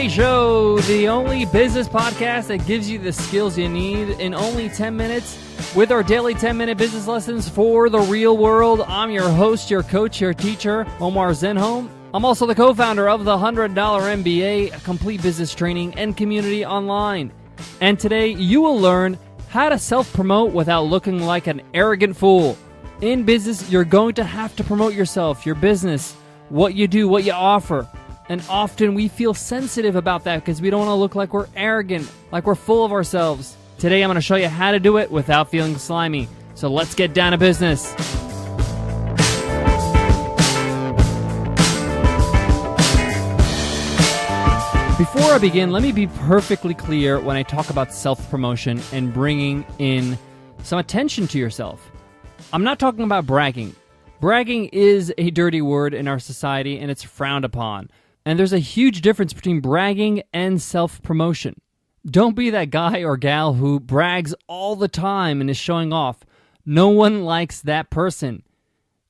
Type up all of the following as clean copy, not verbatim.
MBA Show, the only business podcast that gives you the skills you need in only 10 minutes with our daily 10-minute business lessons for the real world. I'm your host, your coach, your teacher, Omar Zenhom. I'm also the co-founder of the $100 MBA, a complete business training and community online. And today you will learn how to self-promote without looking like an arrogant fool. In business, you're going to have to promote yourself, your business, what you do, what you offer. And often we feel sensitive about that because we don't want to look like we're arrogant, like we're full of ourselves. Today I'm going to show you how to do it without feeling slimy. So let's get down to business. Before I begin, let me be perfectly clear when I talk about self-promotion and bringing in some attention to yourself. I'm not talking about bragging. Bragging is a dirty word in our society and it's frowned upon. And there's a huge difference between bragging and self-promotion. Don't be that guy or gal who brags all the time and is showing off. No one likes that person.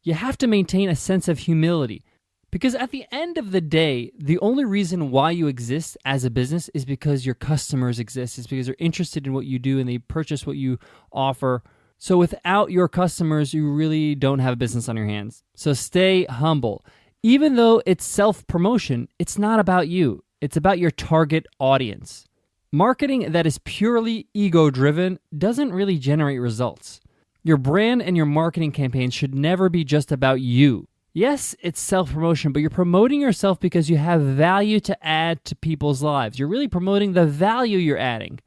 You have to maintain a sense of humility. Because at the end of the day, the only reason why you exist as a business is because your customers exist. It's because they're interested in what you do and they purchase what you offer. So without your customers, you really don't have a business on your hands. So stay humble. Even though it's self-promotion, it's not about you. It's about your target audience. Marketing that is purely ego-driven doesn't really generate results. Your brand and your marketing campaigns should never be just about you. Yes, it's self-promotion, but you're promoting yourself because you have value to add to people's lives. You're really promoting the value you're adding.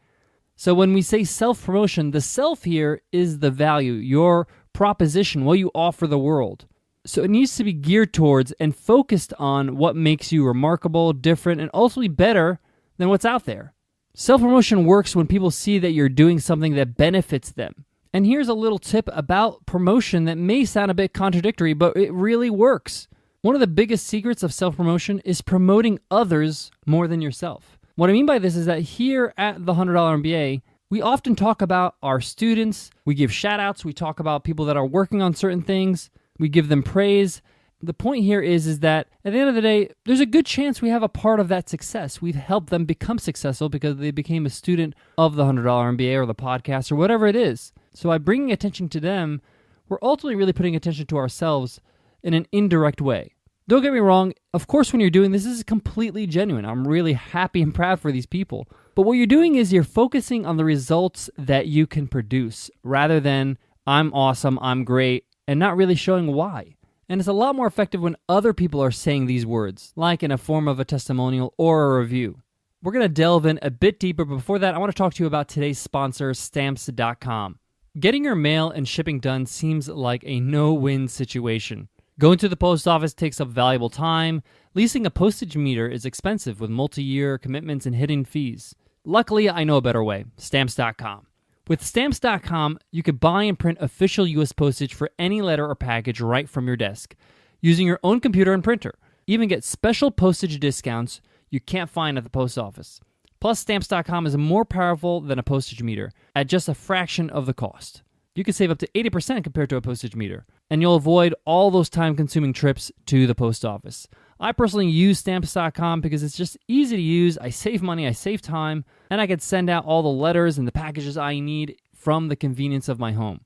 So when we say self-promotion, the self here is the value, your proposition, what you offer the world. So it needs to be geared towards and focused on what makes you remarkable, different, and ultimately better than what's out there. Self-promotion works when people see that you're doing something that benefits them. And here's a little tip about promotion that may sound a bit contradictory, but it really works. One of the biggest secrets of self-promotion is promoting others more than yourself. What I mean by this is that here at the $100 MBA, we often talk about our students, we give shout-outs, we talk about people that are working on certain things, we give them praise. The point here is that at the end of the day, there's a good chance we have a part of that success. We've helped them become successful because they became a student of the $100 MBA or the podcast or whatever it is. So by bringing attention to them, we're ultimately really putting attention to ourselves in an indirect way. Don't get me wrong, of course when you're doing this is completely genuine. I'm really happy and proud for these people. But what you're doing is you're focusing on the results that you can produce rather than I'm awesome, I'm great, and not really showing why. And it's a lot more effective when other people are saying these words, like in a form of a testimonial or a review. We're going to delve in a bit deeper, but before that, I want to talk to you about today's sponsor, Stamps.com. Getting your mail and shipping done seems like a no-win situation. Going to the post office takes up valuable time. Leasing a postage meter is expensive with multi-year commitments and hidden fees. Luckily, I know a better way, Stamps.com. With Stamps.com, you can buy and print official U.S. postage for any letter or package right from your desk, using your own computer and printer. Even get special postage discounts you can't find at the post office. Plus, Stamps.com is more powerful than a postage meter at just a fraction of the cost. You can save up to 80% compared to a postage meter, and you'll avoid all those time-consuming trips to the post office. I personally use Stamps.com because it's just easy to use. I save money, I save time, and I can send out all the letters and the packages I need from the convenience of my home.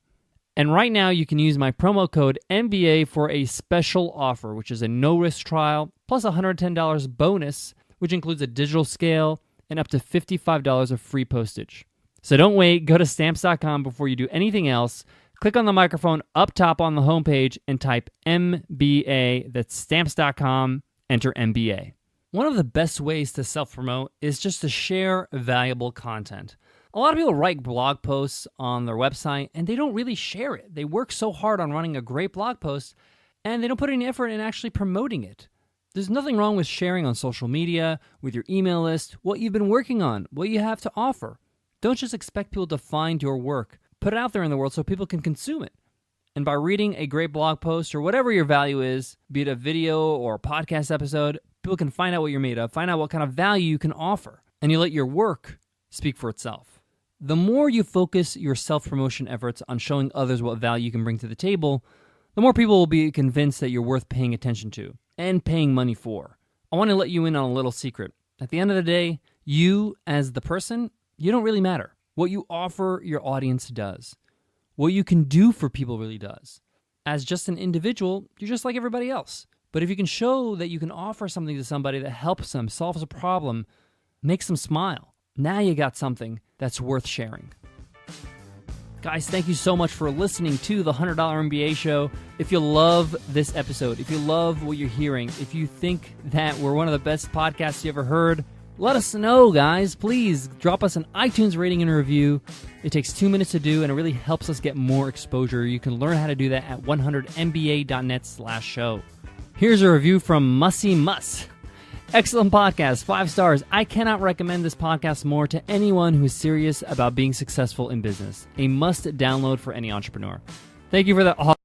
And right now, you can use my promo code MBA for a special offer, which is a no-risk trial, plus $110 bonus, which includes a digital scale and up to $55 of free postage. So don't wait, go to Stamps.com before you do anything else. Click on the microphone up top on the homepage and type MBA, that's Stamps.com, enter MBA. One of the best ways to self-promote is just to share valuable content. A lot of people write blog posts on their website and they don't really share it. They work so hard on running a great blog post and they don't put any effort in actually promoting it. There's nothing wrong with sharing on social media, with your email list, what you've been working on, what you have to offer. Don't just expect people to find your work. Put it out there in the world so people can consume it. And by reading a great blog post or whatever your value is, be it a video or a podcast episode, people can find out what you're made of, find out what kind of value you can offer, and you let your work speak for itself. The more you focus your self-promotion efforts on showing others what value you can bring to the table, the more people will be convinced that you're worth paying attention to and paying money for. I want to let you in on a little secret. At the end of the day, you as the person, you don't really matter. What you offer your audience does. What you can do for people really does. As just an individual, you're just like everybody else. But if you can show that you can offer something to somebody that helps them, solves a problem, makes them smile, now you got something that's worth sharing. Guys, thank you so much for listening to the $100 MBA Show. If you love this episode, if you love what you're hearing, if you think that we're one of the best podcasts you ever heard, let us know, guys. Please drop us an iTunes rating and a review. It takes 2 minutes to do, and it really helps us get more exposure. You can learn how to do that at 100mba.net/show. Here's a review from Mussy Muss. Excellent podcast, 5 stars. I cannot recommend this podcast more to anyone who's serious about being successful in business. A must download for any entrepreneur. Thank you for that.